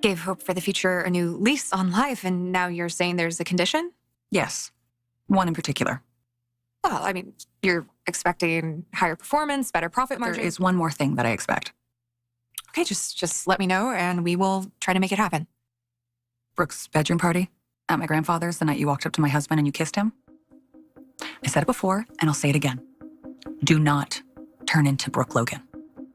gave Hope for the future a new lease on life, and now you're saying there's a condition? Yes, one in particular. Well, I mean, you're expecting higher performance, better profit margin. There is one more thing that I expect. Okay, just let me know, and we will try to make it happen. Brooke's bedroom party at my grandfather's the night you walked up to my husband and you kissed him. I said it before, and I'll say it again. Do not turn into Brooke Logan.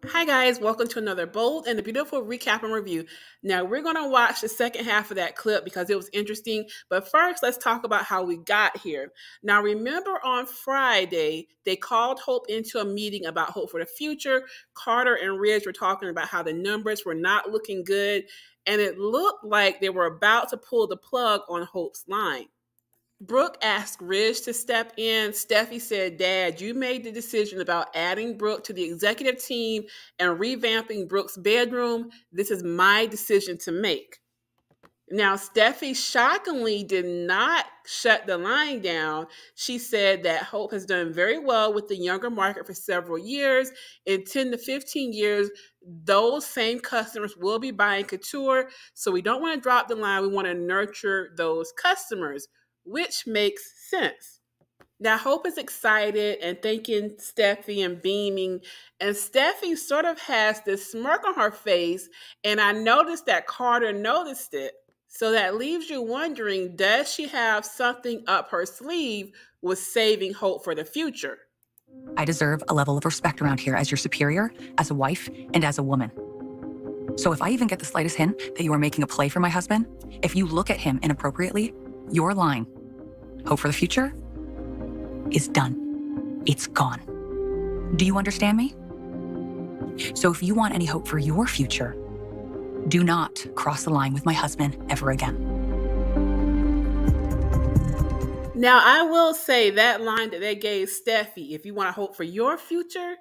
Hi guys, welcome to another bold and a beautiful recap and review. Now we're going to watch the second half of that clip because it was interesting, but first let's talk about how we got here. Now remember on Friday, they called Hope into a meeting about Hope for the future. Carter and Ridge were talking about how the numbers were not looking good, and it looked like they were about to pull the plug on Hope's line. Brooke asked Ridge to step in. Steffy said, Dad, you made the decision about adding Brooke to the executive team and revamping Brooke's bedroom. This is my decision to make. Now, Steffy shockingly did not shut the line down. She said that Hope has done very well with the younger market for several years. In 10 to 15 years, those same customers will be buying couture. So we don't want to drop the line. We want to nurture those customers, which makes sense. Now, Hope is excited and thanking Steffy and beaming, and Steffy sort of has this smirk on her face, and I noticed that Carter noticed it. So that leaves you wondering, does she have something up her sleeve with saving Hope for the future? I deserve a level of respect around here as your superior, as a wife, and as a woman. So if I even get the slightest hint that you are making a play for my husband, if you look at him inappropriately, your line, Hope for the future, is done. It's gone. Do you understand me? So if you want any hope for your future, do not cross the line with my husband ever again. Now, I will say that line that they gave Steffy, if you want to hope for your future,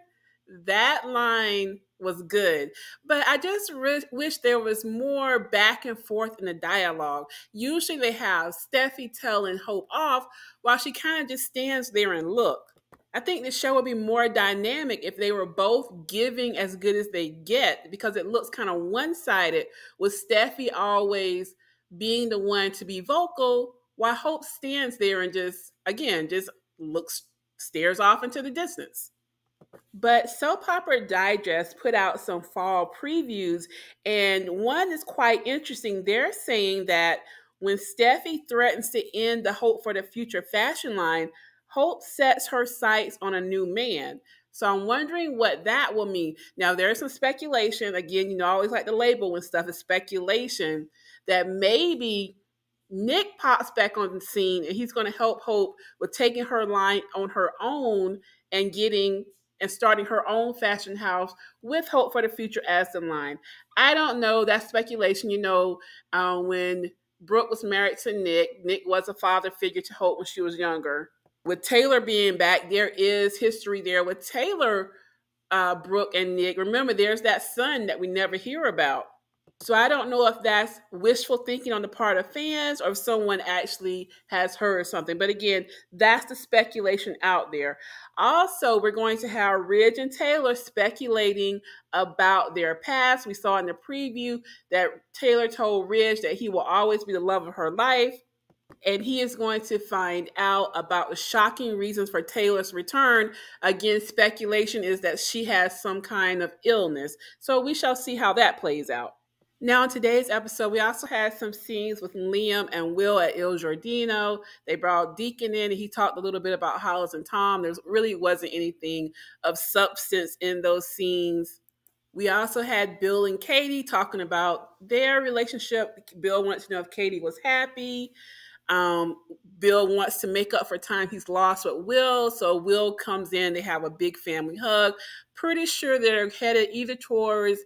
that line was good. But I just wish there was more back and forth in the dialogue. Usually they have Steffy telling Hope off while she kind of just stands there and look. I think the show would be more dynamic if they were both giving as good as they get, because it looks kind of one-sided with Steffy always being the one to be vocal while Hope stands there and just stares off into the distance. But Soap Opera Digest put out some fall previews, and one is quite interesting. They're saying that when Steffy threatens to end the Hope for the Future fashion line, Hope sets her sights on a new man. So I'm wondering what that will mean. Now, there's some speculation. Again, I always like to label when stuff is speculation, that maybe Nick pops back on the scene and he's going to help Hope with taking her line on her own and starting her own fashion house with Hope for the Future as the line. I don't know. That's speculation. When Brooke was married to Nick was a father figure to Hope when she was younger. With Taylor being back, there is history there with Taylor, Brooke, and Nick. Remember, there's that son that we never hear about. So I don't know if that's wishful thinking on the part of fans or if someone actually has heard something. But again, that's the speculation out there. Also, we're going to have Ridge and Taylor speculating about their past. We saw in the preview that Taylor told Ridge that he will always be the love of her life. And he is going to find out about the shocking reasons for Taylor's return. Again, speculation is that she has some kind of illness. So we shall see how that plays out. Now, in today's episode, we also had some scenes with Liam and Will at Il Giardino. They brought Deacon in, and he talked a little bit about Hollis and Tom. There really wasn't anything of substance in those scenes. We also had Bill and Katie talking about their relationship. Bill wanted to know if Katie was happy. Bill wants to make up for time he's lost with Will. So Will comes in, they have a big family hug. Pretty sure they're headed either towards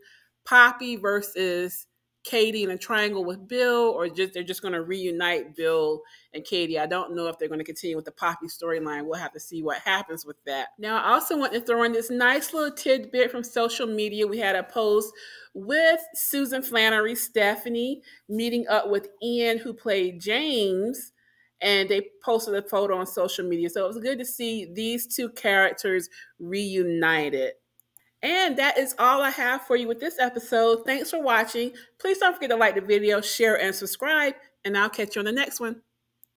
Poppy versus Katie in a triangle with Bill, or they're just going to reunite Bill and Katie. I don't know if they're going to continue with the Poppy storyline. We'll have to see what happens with that. Now, I also want to throw in this nice little tidbit from social media. We had a post with Susan Flannery, Stephanie, meeting up with Ian, who played James, and they posted a photo on social media. So it was good to see these two characters reunited. And that is all I have for you with this episode. Thanks for watching. Please don't forget to like the video, share, and subscribe, and I'll catch you on the next one.